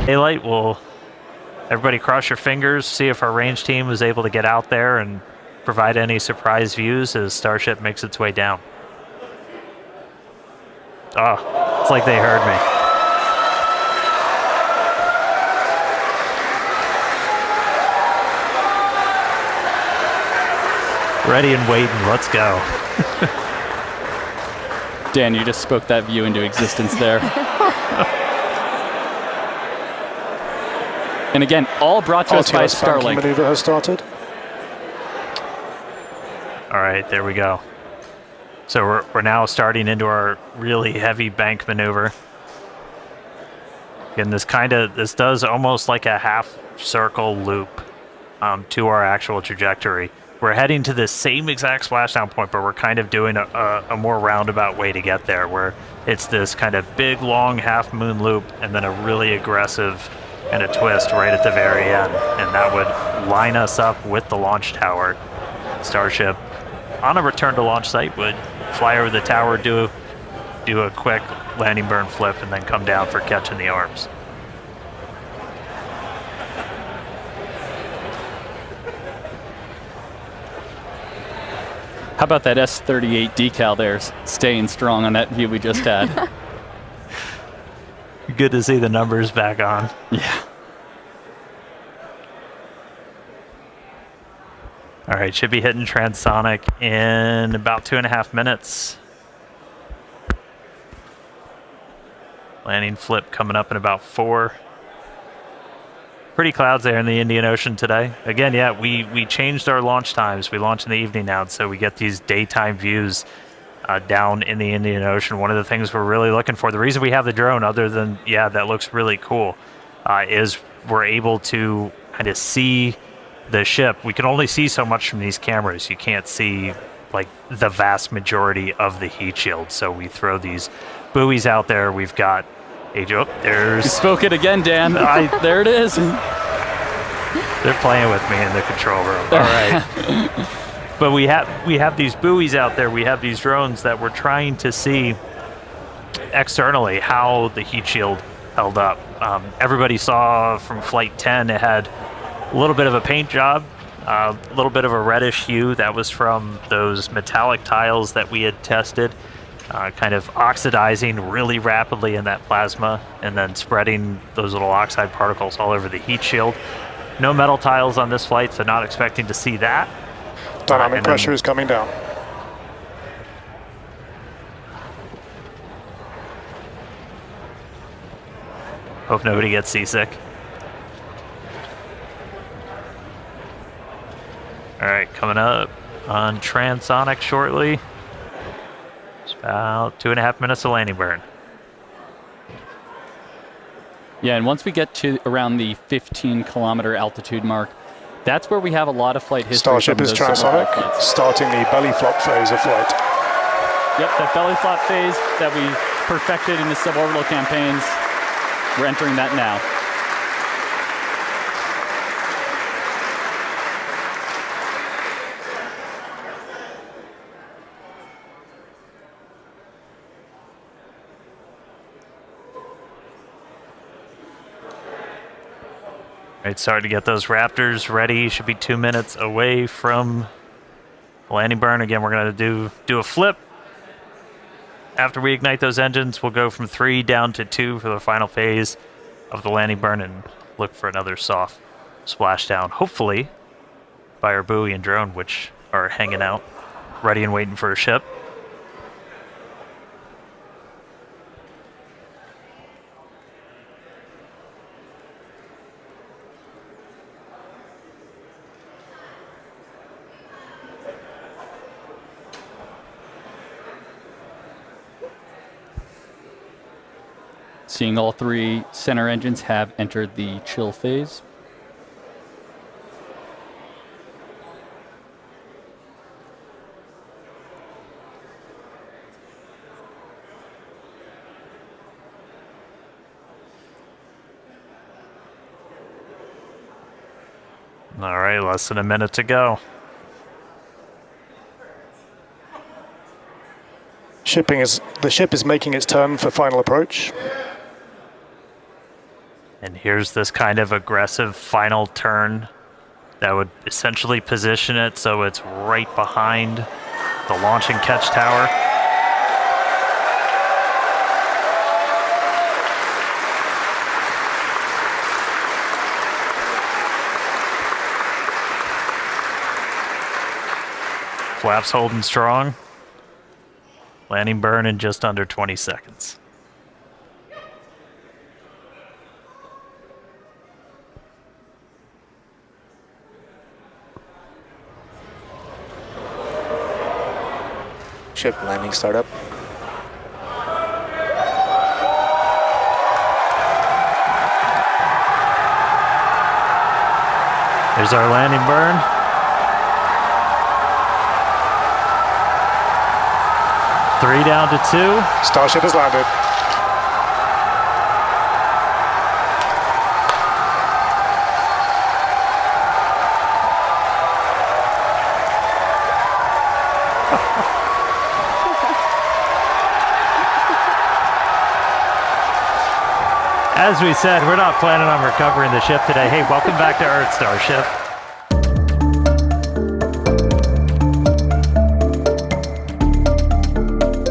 Daylight, will everybody cross your fingers, see if our range team was able to get out there and provide any surprise views as Starship makes its way down. Oh, it's like they heard me. Ready and waiting, let's go. Dan, you just spoke that view into existence there. And again, all brought to us by Starlink. Maneuver has started. All right, there we go. So we're now starting into our really heavy bank maneuver. And this does almost like a half circle loop to our actual trajectory. We're heading to the same exact splashdown point, but we're kind of doing a more roundabout way to get there, where it's this kind of big, long half-moon loop and then a really aggressive kind of twist right at the very end. And that would line us up with the launch tower. Starship, on a return to launch site, would fly over the tower, do a quick landing burn flip, and then come down for catching the arms. How about that S38 decal there, staying strong on that view we just had? Good to see the numbers back on. Yeah. All right, should be hitting transonic in about 2.5 minutes. Landing flip coming up in about 4. Pretty clouds there in the Indian Ocean today. Again, yeah, we changed our launch times. We launch in the evening now, so we get these daytime views down in the Indian Ocean. One of the things we're really looking for, the reason we have the drone, other than, yeah, that looks really cool, is we're able to kind of see the ship. We can only see so much from these cameras. You can't see like the vast majority of the heat shield. So we throw these buoys out there. We've got there's... You spoke it again, Dan. There it is. They're playing with me in the control room. All right. But we have these buoys out there. We have these drones that we're trying to see externally how the heat shield held up. Everybody saw from Flight 10 it had a little bit of a paint job, a little bit of a reddish hue. That was from those metallic tiles that we had tested, kind of oxidizing really rapidly in that plasma and then spreading those little oxide particles all over the heat shield. No metal tiles on this flight, so not expecting to see that. Dynamic pressure is coming down. Hope nobody gets seasick. All right, coming up on transonic shortly. It's about 2.5 minutes of landing burn. Yeah, and once we get to around the 15-kilometer altitude mark, that's where we have a lot of flight history. Starship is transonic, starting the belly flop phase of flight. Yep, that belly flop phase that we perfected in the suborbital campaigns, we're entering that now. Right, starting to get those Raptors ready. Should be 2 minutes away from landing burn. Again, we're going to do a flip. After we ignite those engines, we'll go from 3 down to 2 for the final phase of the landing burn and look for another soft splashdown, hopefully by our buoy and drone, which are hanging out, ready and waiting for a ship. Seeing all 3 center engines have entered the chill phase. All right, less than a minute to go. The ship is making its turn for final approach. And here's this kind of aggressive final turn that would essentially position it so it's right behind the launch and catch tower. Flaps holding strong. Landing burn in just under 20 seconds. Ship landing startup. There's our landing burn. Three down to two. Starship has landed. As we said, we're not planning on recovering the ship today. Hey, welcome back to Earth, Starship.